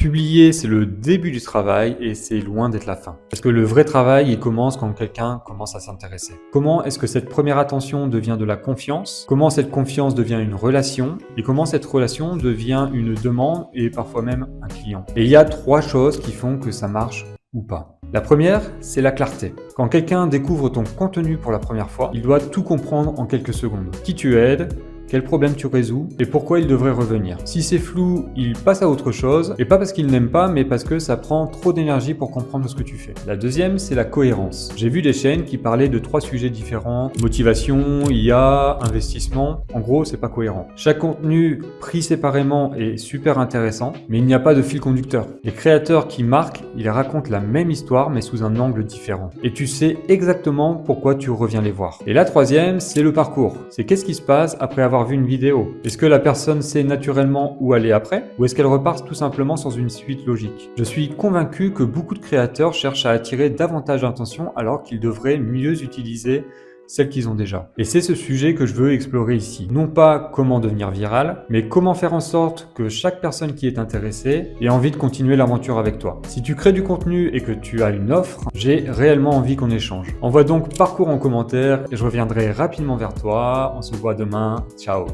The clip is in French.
Publier, c'est le début du travail et c'est loin d'être la fin. Parce que le vrai travail, il commence quand quelqu'un commence à s'intéresser. Comment est-ce que cette première attention devient de la confiance? Comment cette confiance devient une relation? Et comment cette relation devient une demande et parfois même un client? Et il y a 3 choses qui font que ça marche ou pas. La première, c'est la clarté. Quand quelqu'un découvre ton contenu pour la première fois, il doit tout comprendre en quelques secondes. Qui tu aides, quel problème tu résous et pourquoi il devrait revenir. Si c'est flou, il passe à autre chose, et pas parce qu'il n'aime pas, mais parce que ça prend trop d'énergie pour comprendre ce que tu fais. La deuxième, c'est la cohérence. J'ai vu des chaînes qui parlaient de 3 sujets différents, motivation, IA, investissement. En gros, c'est pas cohérent. Chaque contenu pris séparément est super intéressant, mais il n'y a pas de fil conducteur. Les créateurs qui marquent, ils racontent la même histoire, mais sous un angle différent. Et tu sais exactement pourquoi tu reviens les voir. Et la troisième, c'est le parcours. C'est qu'est-ce qui se passe après avoir vu une vidéo. Est-ce que la personne sait naturellement où aller après, ou est-ce qu'elle repart tout simplement sans une suite logique? Je suis convaincu que beaucoup de créateurs cherchent à attirer davantage d'attention alors qu'ils devraient mieux utiliser celles qu'ils ont déjà. Et c'est ce sujet que je veux explorer ici. Non pas comment devenir viral, mais comment faire en sorte que chaque personne qui est intéressée ait envie de continuer l'aventure avec toi. Si tu crées du contenu et que tu as une offre, j'ai réellement envie qu'on échange. Envoie donc parcours en commentaire et je reviendrai rapidement vers toi. On se voit demain. Ciao!